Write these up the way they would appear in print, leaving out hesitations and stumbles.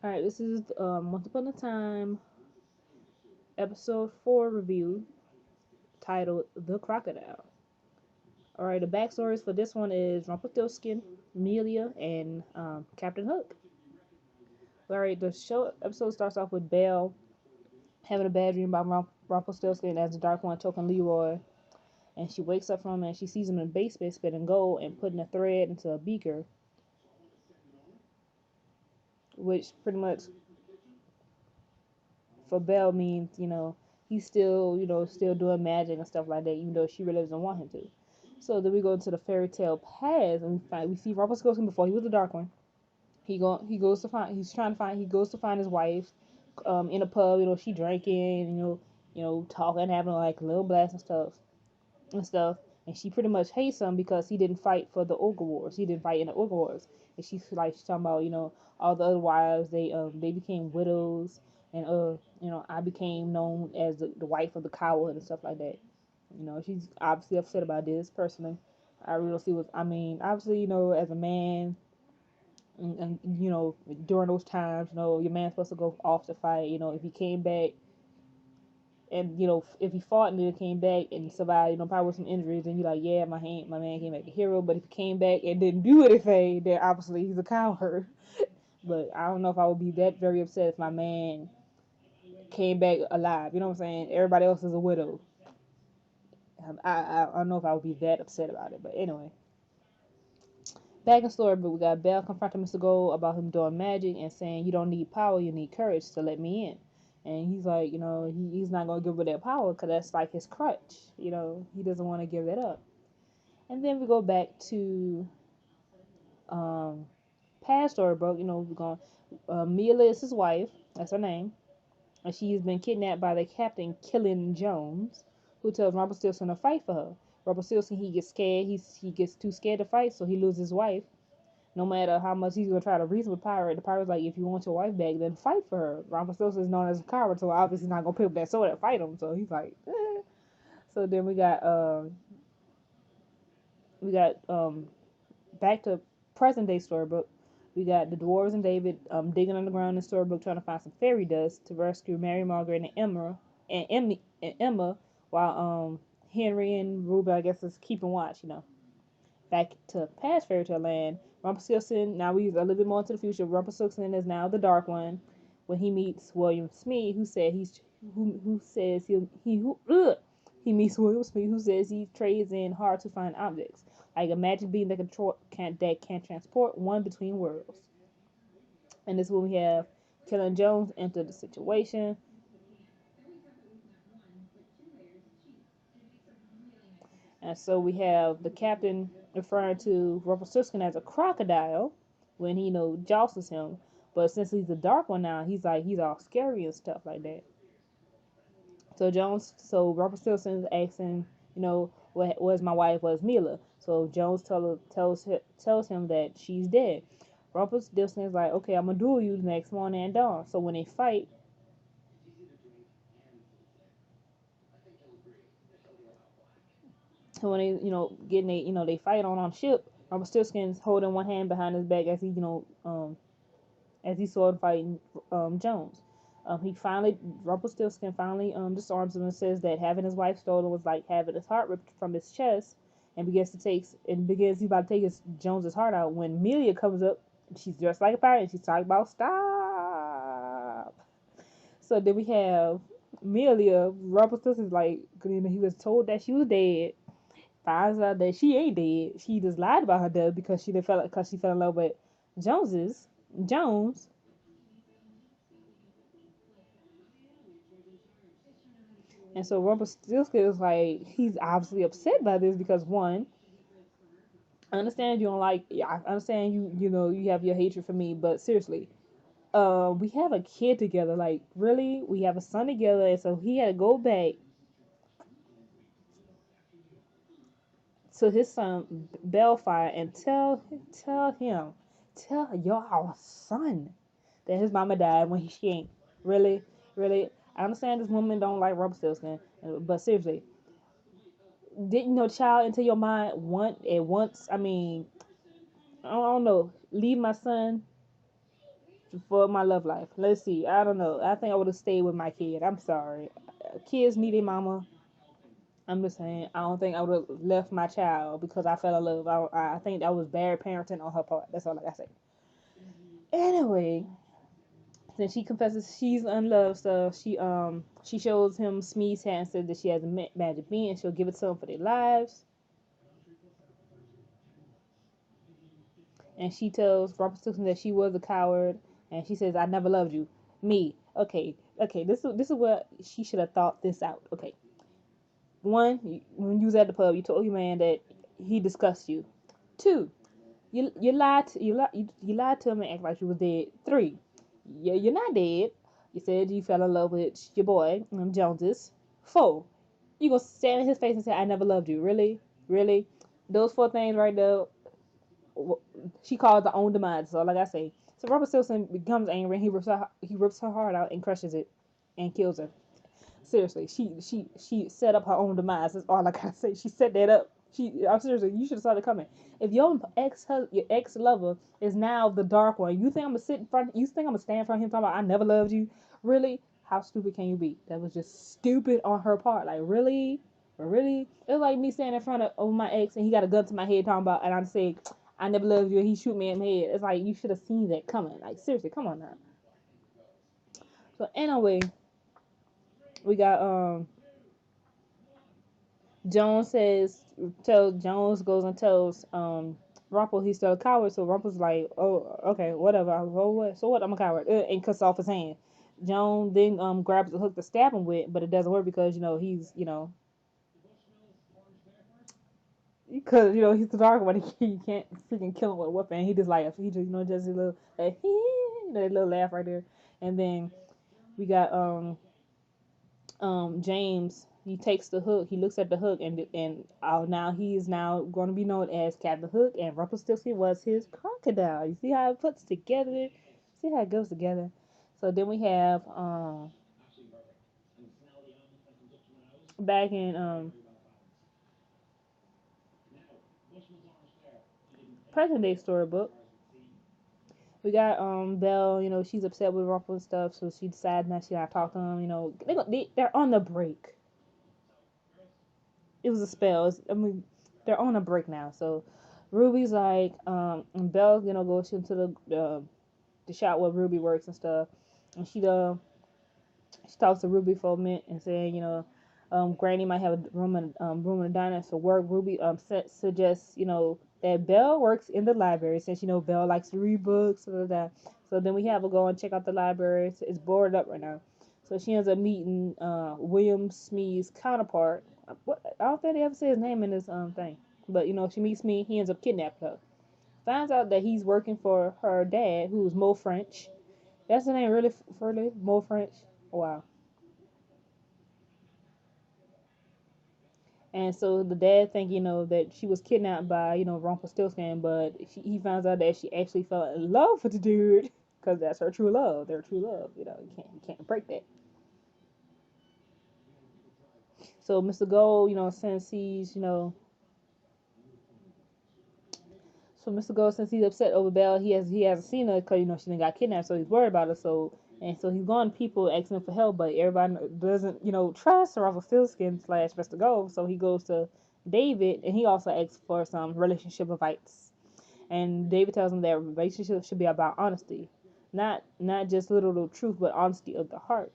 All right, this is Once Upon a Time episode 4 review titled The Crocodile. All right, the backstories for this one is Rumpelstiltskin, Amelia, and Captain Hook. All right, the show episode starts off with Belle having a bad dream about Rumpelstiltskin as the Dark One choking Leroy, and she wakes up from it and she sees him in a basement spinning gold and putting a thread into a beaker, which pretty much for Belle means, he's still, still doing magic and stuff like that, even though she really doesn't want him to. So then we go into the fairy tale past and we see Robert Skoskin before he was the Dark One. He goes to find he's trying to find he goes to find his wife, in a pub. She drinking, talking, having like a little blast and stuff. And she pretty much hates him because he didn't fight for the Ogre Wars. He didn't fight in the Ogre Wars. And she's talking about, all the other wives, they became widows, and I became known as the wife of the coward and stuff like that. She's obviously upset about this personally. I really see what I mean. Obviously, as a man, and during those times, your man's supposed to go off to fight. If he came back and if he fought and then came back and survived, probably with some injuries, then you're like, yeah, my man came back a hero. But if he came back and didn't do anything, then obviously he's a coward. But I don't know if I would be that very upset if my man came back alive. You know what I'm saying? Everybody else is a widow. I don't know if I would be that upset about it. But anyway, back in story, but we got Belle confronting Mr. Gold about him doing magic and saying, you don't need power, you need courage to let me in. And he's like, he's not going to give her that power because that's like his crutch. He doesn't want to give that up. And then we go back to um, past storybook. We're going, Mila is his wife. That's her name. And she's been kidnapped by the captain, Killen Jones, who tells Rumpelstiltskin to fight for her. Rumpelstiltskin, he gets scared. He gets too scared to fight, so he loses his wife. No matter how much he's gonna try to reason with Pirate, the Pirate's like, if you want your wife back, then fight for her. Rumpelstiltskin is known as a coward, so obviously he's not gonna pick up that sword and fight him. So he's like, eh. So then we got back to present day storybook. We got the dwarves and David digging underground in the storybook trying to find some fairy dust to rescue Mary Margaret and Emma while Henry and Ruby, I guess, is keeping watch. Back to past fairy tale land. Rumpelstiltskin, now we a little bit more into the future. Rumpelstiltskin is now the Dark One when he meets William Smee, who says he meets William Smee, who says he trades in hard to find objects like a magic beam that can transport one between worlds. And this is when we have Killen Jones enter the situation. And so we have the captain referring to Rumpelstiltskin as a crocodile when he jostles him. But since he's the Dark One now, he's all scary and stuff like that. So Rumpelstiltskin's asking, what was my wife was Mila. So Jones tells him that she's dead. Rumpelstiltskin's like, okay, I'm gonna duel you the next morning at dawn. So when they fight, when they getting they fight on ship. Rumpelstiltskin's holding one hand behind his back as he sword fighting Jones. Rumpelstiltskin finally disarms him and says that having his wife stolen was like having his heart ripped from his chest, and he's about to take Jones's heart out when Amelia comes up. She's dressed like a pirate and she's talking about stop. So then we have Amelia. Rumpelstiltskin's like, he was told that she was dead. Finds out that she ain't dead. She just lied about her death because she fell in love with Jones. And so Rumpelstiltskin is like, he's obviously upset by this because one, I understand you don't like. I understand you have your hatred for me, but seriously, we have a kid together. Like, really, we have a son together, and so he had to go back to his son Belfire and tell your son that his mama died when she ain't. Really, really. I understand this woman don't like Rumpelstiltskin, but seriously, didn't your child into your mind once? I mean, I don't know. Leave my son for my love life. Let's see. I don't know. I think I would have stayed with my kid. I'm sorry. Kids need a mama. I'm just saying. I don't think I would have left my child because I fell in love. I think that was bad parenting on her part. That's all I gotta say. Anyway, then she confesses she's unloved, so she shows him Smee's hat and says that she has a magic bean and she'll give it to them for their lives. And she tells Rumpelstiltskin that she was a coward, and she says, "I never loved you." Me. Okay. Okay. This is what she should have thought this out. Okay. One, when you was at the pub, you told your man that he discussed you. Two, you lied you lied to him and act like you was dead. Three, you're not dead. You said you fell in love with your boy, Joneses. Four, you gonna stand in his face and say, "I never loved you." Really, really, those four things right there. She calls her own demise. So like I say, so Robert Simpson becomes angry and he rips her heart out and crushes it and kills her. Seriously, she set up her own demise. That's all I gotta say. She set that up. I'm seriously, you should have saw it coming. If your ex lover is now the dark one, you think I'm gonna sit in front? You think I'm gonna stand in front of him talking about I never loved you? Really? How stupid can you be? That was just stupid on her part. Like really, really? It's like me standing in front of my ex and he got a gun to my head talking about, and I'm saying I never loved you, and he shoot me in the head. It's like you should have seen that coming. Like seriously, come on now. So anyway, we got Jones tells Jones goes and tells Rumple he's still a coward. So Rumple's like, oh, okay, whatever. Oh, what? So what? I'm a coward, and cuts off his hand. Jones then grabs the hook to stab him with, but it doesn't work because he's he's the dark one. He can't freaking kill him with a weapon. He just like he just just a little that little laugh right there, and then we got James, he takes the hook, he looks at the hook, and now he is now going to be known as Captain Hook, and Rumpelstiltskin was his crocodile. You see how it puts together? See how it goes together? So then we have back in present day storybook, we got Belle. She's upset with Rumple and stuff, so she decides not to talk to him. They're on the break. It was a spell. I mean, they're on a break now, so Ruby's like, and Belle, goes into the shop where Ruby works and stuff, and she talks to Ruby for a minute and saying, Granny might have a room in the diner for work. Ruby suggests, that Belle works in the library since Belle likes to read books. Blah, blah, blah. So then we have her go and check out the library. It's boarded up right now. So she ends up meeting William Smee's counterpart. I don't think they ever say his name in this thing, but she meets me. He ends up kidnapping her. Finds out that he's working for her dad, who's Mo French. That's the name, really, Furley? Mo French? Wow. And so the dad think, that she was kidnapped by, Rumpelstiltskin, but he finds out that she actually fell in love with the dude, because that's her true love. Their true love. You can't break that. So Mr. Gold, since he's, so Mr. Gold, since he's upset over Belle, he hasn't seen her because she done got kidnapped, so he's worried about her. So he's going to people asking for help, but everybody doesn't trust Rumpelstiltskin slash Mr. Gold. So he goes to David, and he also asks for some relationship advice. And David tells him that relationships should be about honesty, not just literal truth, but honesty of the heart.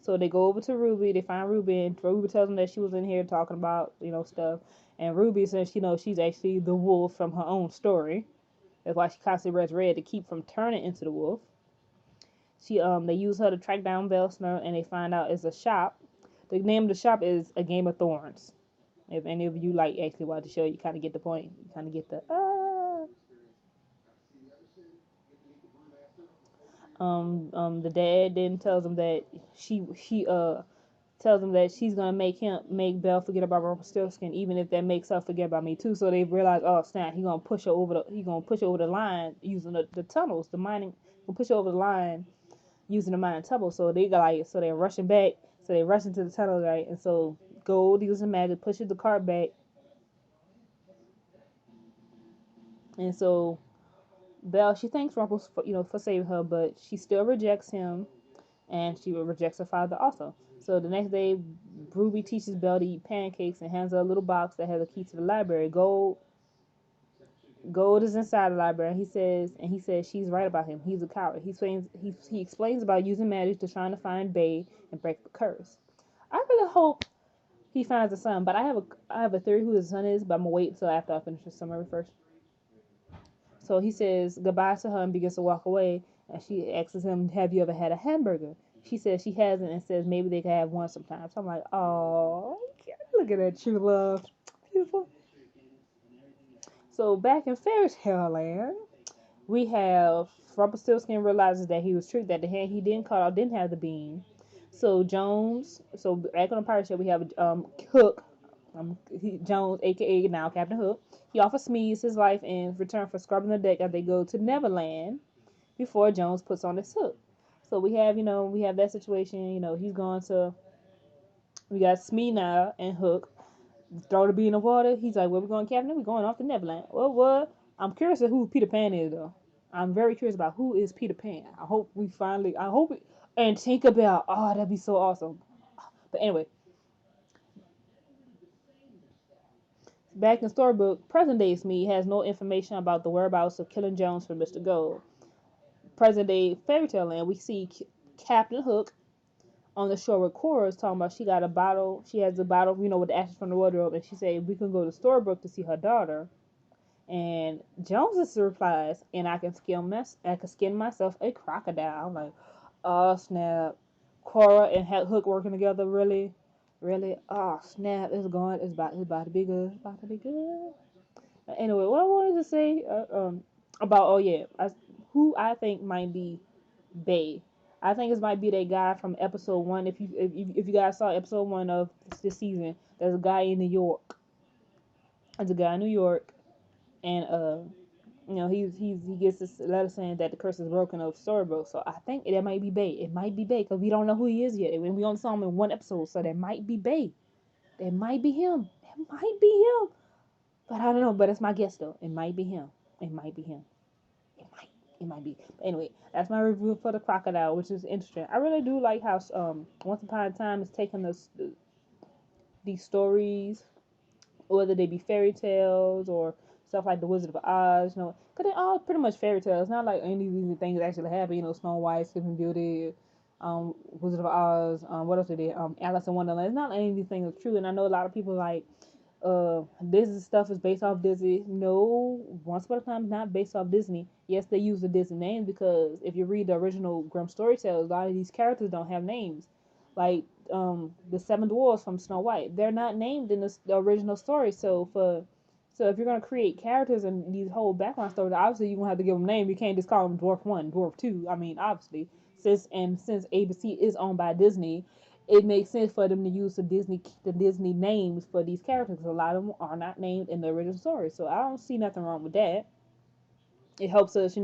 So they go over to Ruby. They find Ruby, and Ruby tells them that she was in here talking about stuff. And Ruby says she's actually the wolf from her own story. That's why she constantly wears red to keep from turning into the wolf. They use her to track down Belsner, and they find out it's a shop. The name of the shop is A Game of Thorns. If any of you actually watch the show, you kind of get the point. You kind of get the the dad then tells him that she tells him that she's gonna make Belle forget about Rumpelstiltskin, even if that makes her forget about me too. So they realize, oh snap, he gonna push her over the line using the tunnels, the mining. Gonna push her over the line using the mining tunnel. So they're rushing back. So they rush into the tunnel, right? And so Gold using magic pushes the cart back, and so Belle, she thanks Rumples for for saving her, but she still rejects him, and she rejects her father also. So the next day, Ruby teaches Belle to eat pancakes and hands her a little box that has a key to the library. Gold is inside the library. And he says she's right about him. He's a coward. He explains about using magic to trying to find Bay and break the curse. I really hope he finds the son, but I have a theory who the son is, but I'm gonna wait until after I finish the summary first. So he says goodbye to her and begins to walk away. And she asks him, "Have you ever had a hamburger?" She says she hasn't, and says maybe they could have one sometime. So I'm like, oh, look at that true love, beautiful. So back in fairy tale land, we have Rumpelstiltskin realizes that he was tricked, that the hand he didn't cut off didn't have the beam. So back on the pirate ship, we have Hook, Jones, aka now Captain Hook. He offers Smeeze his life in return for scrubbing the deck as they go to Neverland before Jones puts on his hook. So we have that situation. He's going to we got Smee now and Hook. Throw the bee in the water. He's like, "Where we going, Captain? We going off to Neverland." Well, what? I'm curious of who Peter Pan is, though. I'm very curious about who is Peter Pan. I hope, and Tinkerbell. Oh, that'd be so awesome. But anyway, back in Storybook, present day Smee has no information about the whereabouts of Killing Jones for Mr. Gold. Present day Fairy Tale Land, we see Captain Hook on the shore with Cora is talking about she got a bottle. She has a bottle, with the ashes from the wardrobe, and she said we can go to Storybook to see her daughter. And Jones replies, and I can skin myself a crocodile. I'm like, oh snap! Cora and Hook working together, really, really. Oh snap! It's about to be good. It's about to be good. Anyway, what I wanted to say about who I think might be Bay. I think it might be that guy from episode one. If you guys saw episode one of this season, there's a guy in New York. There's a guy in New York, and he gets this letter saying that the curse is broken of Storybook. So I think that might be Bay. It might be Bay because we don't know who he is yet. And we only saw him in one episode, so that might be Bay. That might be him. It might be him. But I don't know. But it's my guess though. It might be him. It might be him. It might. It might be. But anyway, that's my review for the crocodile, which is interesting. I really do like how Once Upon a Time is taking these stories, whether they be fairy tales or stuff like the Wizard of Oz, because they're all pretty much fairy tales. It's not like any of these things actually happen. Snow White, Sleeping Beauty, Wizard of Oz, what else they did? Alice in Wonderland. It's not like any of these things are true, and I know a lot of people like Disney stuff is based off Disney. No, Once Upon a Time is not based off Disney. Yes, they use the Disney name because if you read the original Grimm story tales, a lot of these characters don't have names. Like the seven dwarfs from Snow White, they're not named in the original story. So if you're gonna create characters and these whole background stories, obviously you're gonna have to give them names. You can't just call them Dwarf One, Dwarf Two. I mean, obviously, since ABC is owned by Disney, it makes sense for them to use the Disney names for these characters. A lot of them are not named in the original story, so I don't see nothing wrong with that. It helps us,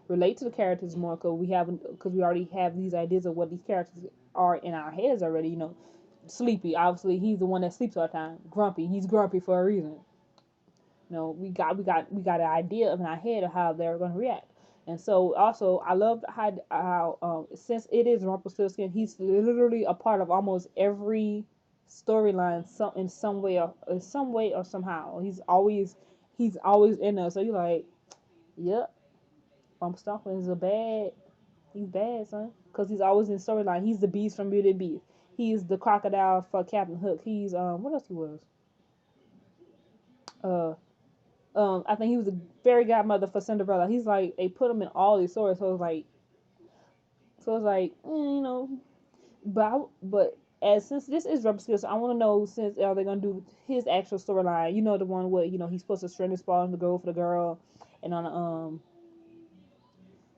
relate to the characters more because we already have these ideas of what these characters are in our heads already. Sleepy, obviously, he's the one that sleeps all the time. Grumpy, he's grumpy for a reason. We got an idea in our head of how they're going to react. And so also I love how since it is Rumpelstiltskin, he's literally a part of almost every storyline in some way or somehow. He's always in there. So you're like, yep, Rumpelstiltskin is a bad. He's bad, son, because he's always in storyline. He's the beast from Beauty and the Beast. He's the crocodile for Captain Hook. He's what else he was? Uh, I think he was a fairy godmother for Cinderella. He's like they put him in all these stories, so it's like but as since this is Rubber Skills, I want to know since are they gonna do his actual storyline? The one where he's supposed to strand his ball in the girl for the girl, and on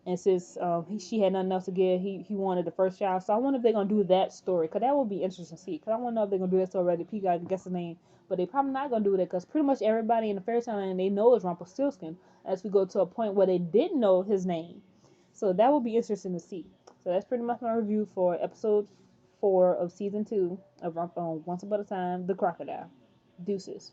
and since she had nothing else to give, he wanted the first child. So I wonder if they're gonna do that story, cause that would be interesting to see. Cause I want to know if they're gonna do that story already. P got guess the name, but they probably not gonna do that, cause pretty much everybody in the fairy tale land they know is Rumpelstiltskin. As we go to a point where they didn't know his name, so that would be interesting to see. So that's pretty much my review for episode 4 of season 2 of Once Upon a Time, the Crocodile. Deuces.